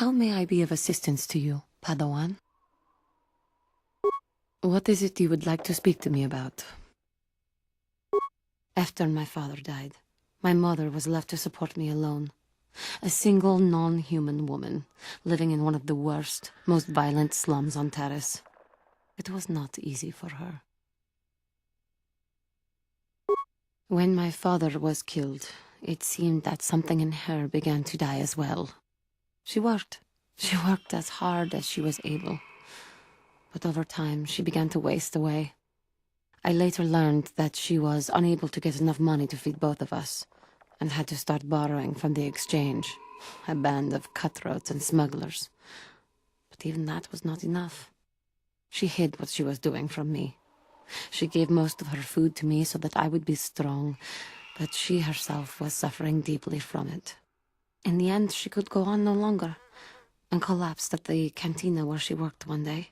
How may I be of assistance to you, Padawan? What is it you would like to speak to me about? After my father died, my mother was left to support me alone. A single non-human woman, living in one of the worst, most violent slums on Taris. It was not easy for her. When my father was killed, it seemed that something in her began to die as well. She worked as hard as she was able. But over time, she began to waste away. I later learned that she was unable to get enough money to feed both of us, and had to start borrowing from the exchange, a band of cutthroats and smugglers. But even that was not enough. She hid what she was doing from me. She gave most of her food to me so that I would be strong, but she herself was suffering deeply from it. In the end, she could go on no longer, and collapsed at the cantina where she worked one day.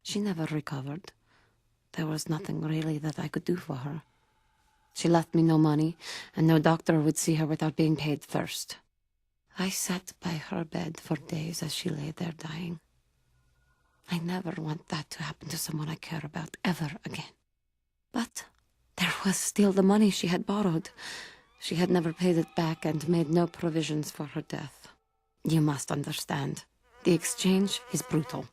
She never recovered. There was nothing really that I could do for her. She left me no money, and no doctor would see her without being paid first. I sat by her bed for days as she lay there dying. I never want that to happen to someone I care about ever again. But there was still the money she had borrowed. She had never paid it back and made no provisions for her death. You must understand, the exchange is brutal.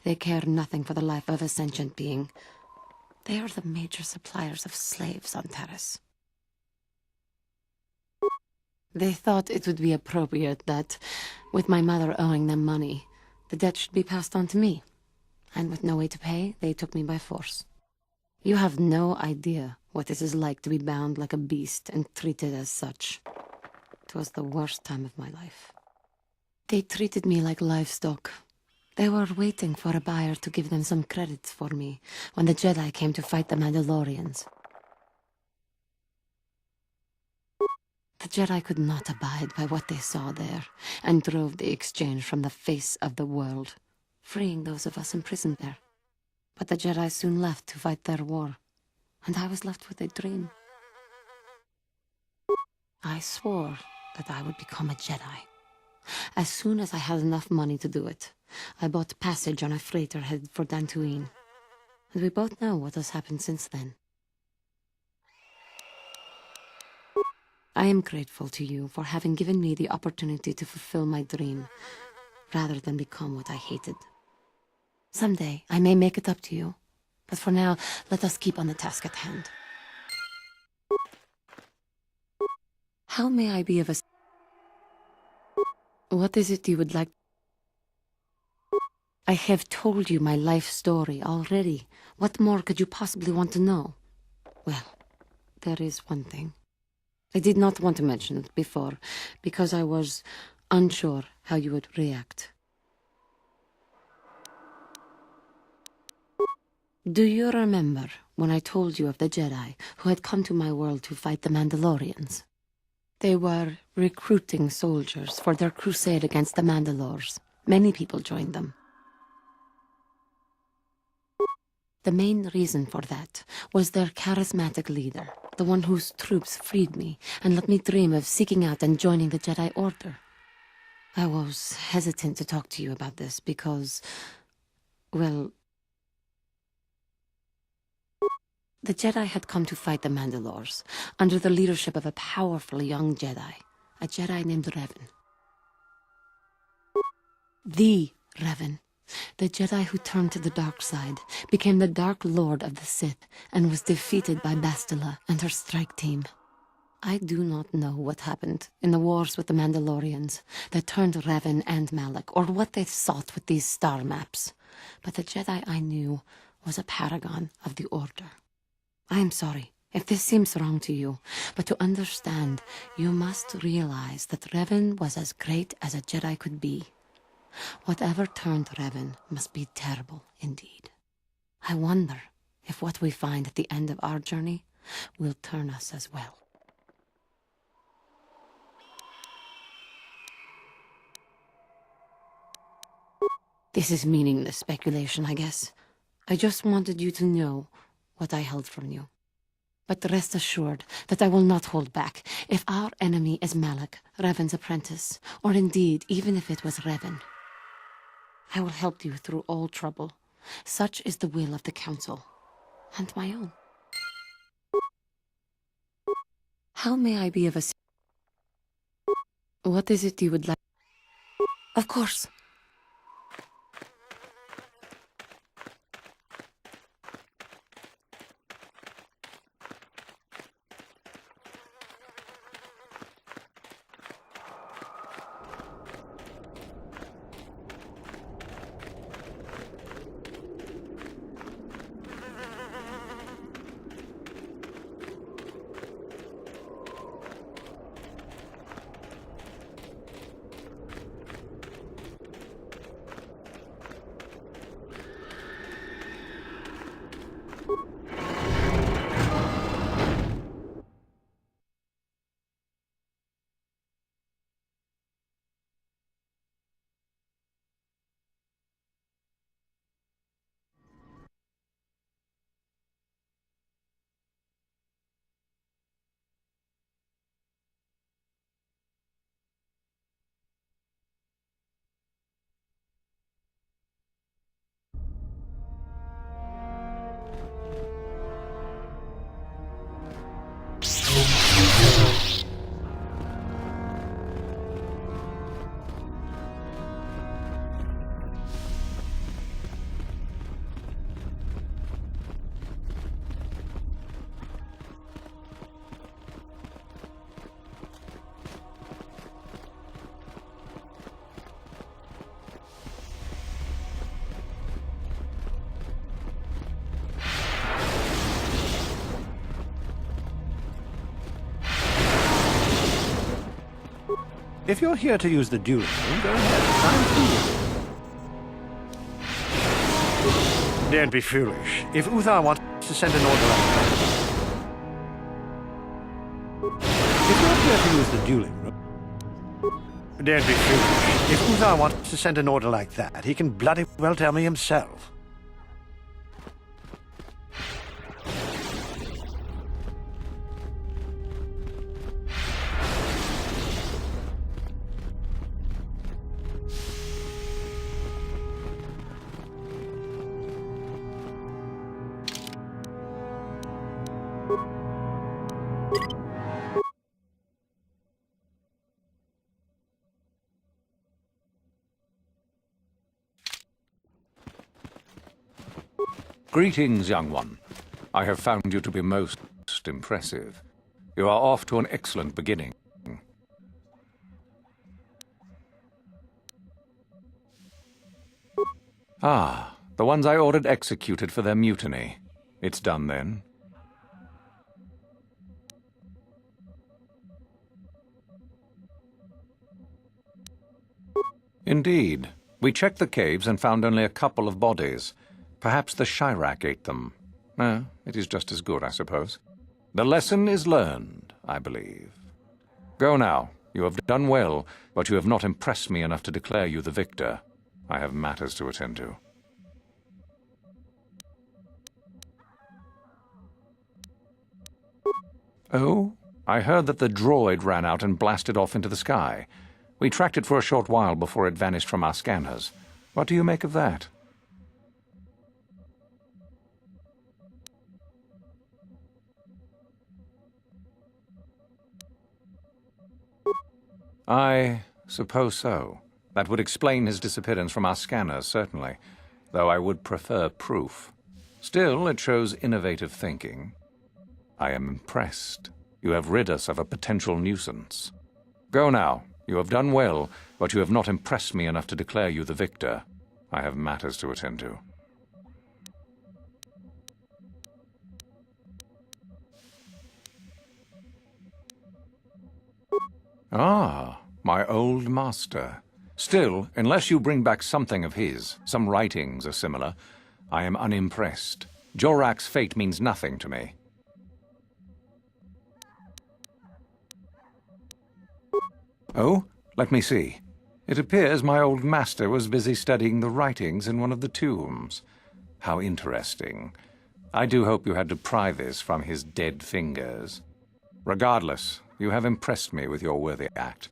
They care nothing for the life of a sentient being. They are the major suppliers of slaves on Taris. They thought it would be appropriate that, with my mother owing them money, the debt should be passed on to me. And with no way to pay, they took me by force. You have no idea what it is like to be bound like a beast and treated as such. It was the worst time of my life. They treated me like livestock. They were waiting for a buyer to give them some credits for me when the Jedi came to fight the Mandalorians. The Jedi could not abide by what they saw there, and drove the exchange from the face of the world, freeing those of us imprisoned there. But the Jedi soon left to fight their war, and I was left with a dream. I swore that I would become a Jedi. As soon as I had enough money to do it, I bought passage on a freighter headed for Dantooine. And we both know what has happened since then. I am grateful to you for having given me the opportunity to fulfill my dream, rather than become what I hated. Someday, I may make it up to you, but for now, let us keep on the task at hand. How may I be of assistance? What is it you would like? I have told you my life story already. What more could you possibly want to know? Well, there is one thing. I did not want to mention it before, because I was unsure how you would react. Do you remember when I told you of the Jedi who had come to my world to fight the Mandalorians? They were recruiting soldiers for their crusade against the Mandalores. Many people joined them. The main reason for that was their charismatic leader, the one whose troops freed me and let me dream of seeking out and joining the Jedi Order. I was hesitant to talk to you about this because, well, the Jedi had come to fight the Mandalores under the leadership of a powerful young Jedi, a Jedi named Revan. The Revan. The Jedi who turned to the dark side, became the Dark Lord of the Sith, and was defeated by Bastila and her strike team. I do not know what happened in the wars with the Mandalorians that turned Revan and Malak, or what they sought with these star maps, but the Jedi I knew was a paragon of the Order. I am sorry if this seems wrong to you, but to understand, you must realize that Revan was as great as a Jedi could be. Whatever turned Revan must be terrible indeed. I wonder if what we find at the end of our journey will turn us as well. This is meaningless speculation, I guess. I just wanted you to know what I held from you. But rest assured that I will not hold back. If our enemy is Malak, Revan's apprentice, or indeed even if it was Revan, I will help you through all trouble. Such is the will of the Council, and my own. How may I be of assistance? What is it you would like? Of course. If you're here to use the dueling room, go ahead. I'm Don't be foolish. If Uthar wants to send an order like that... If you're here to use the dueling room... Don't be foolish. If Uthar wants to send an order like that, he can bloody well tell me himself. Greetings, young one. I have found you to be most impressive. You are off to an excellent beginning. Ah, the ones I ordered executed for their mutiny. It's done then. Indeed. We checked the caves and found only a couple of bodies. Perhaps the Chirac ate them. It is just as good, I suppose. The lesson is learned, I believe. Go now. You have done well, but you have not impressed me enough to declare you the victor. I have matters to attend to. Oh? I heard that the droid ran out and blasted off into the sky. We tracked it for a short while before it vanished from our scanners. What do you make of that? I suppose so. That would explain his disappearance from our scanners, certainly, though I would prefer proof. Still, it shows innovative thinking. I am impressed. You have rid us of a potential nuisance. Go now. You have done well, but you have not impressed me enough to declare you the victor. I have matters to attend to. Ah, my old master. Still, unless you bring back something of his, some writings or similar, I am unimpressed. Jorrak's fate means nothing to me. Oh, let me see. It appears my old master was busy studying the writings in one of the tombs. How interesting. I do hope you had to pry this from his dead fingers. Regardless, you have impressed me with your worthy act.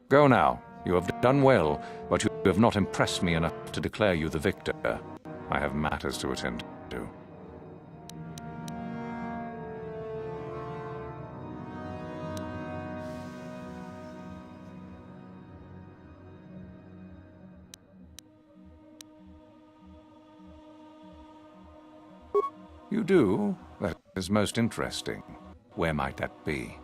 Go now. You have done well, but you have not impressed me enough to declare you the victor. I have matters to attend to. You do? That is most interesting. Where might that be?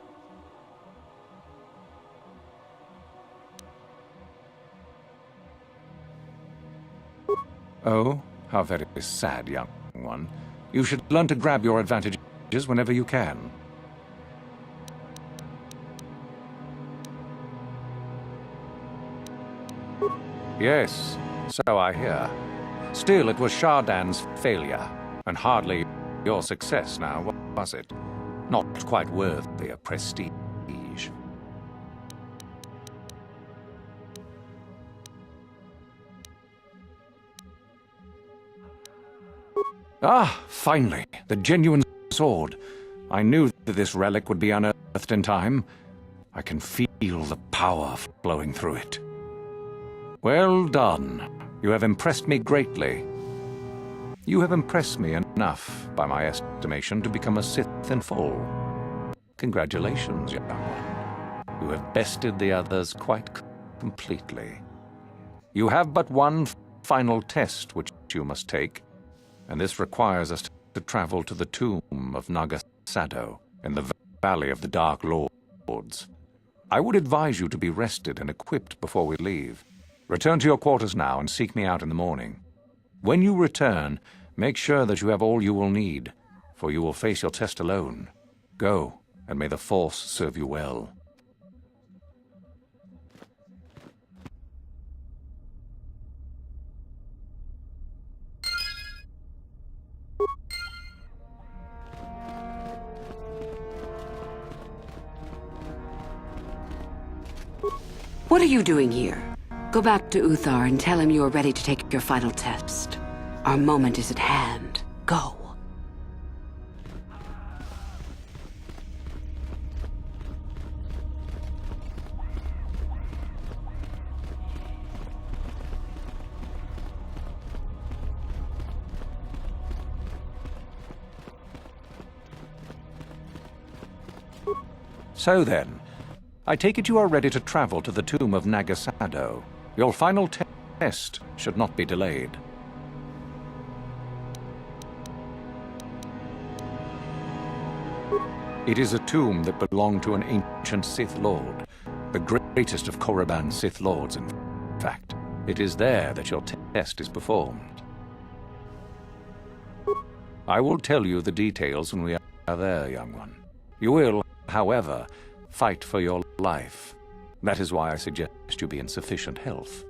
Oh, how very sad, young one. You should learn to grab your advantages whenever you can. Yes, so I hear. Still, it was Shardan's failure, and hardly your success now, was it? Not quite worthy of prestige. Ah, finally, the genuine sword. I knew that this relic would be unearthed in time. I can feel the power flowing through it. Well done. You have impressed me greatly. You have impressed me enough, by my estimation, to become a Sith in full. Congratulations, young one. You have bested the others quite completely. You have but one final test which you must take, and this requires us to travel to the tomb of Naga Sadow in the Valley of the Dark Lords. I would advise you to be rested and equipped before we leave. Return to your quarters now and seek me out in the morning. When you return, make sure that you have all you will need, for you will face your test alone. Go, and may the Force serve you well. What are you doing here? Go back to Uthar and tell him you are ready to take your final test. Our moment is at hand. Go. So then, I take it you are ready to travel to the tomb of Naga Sadow. Your final test should not be delayed. It is a tomb that belonged to an ancient Sith Lord, the greatest of Korriban's Sith Lords, in fact. It is there that your test is performed. I will tell you the details when we are there, young one. You will, however, fight for your life. That is why I suggest you be in sufficient health.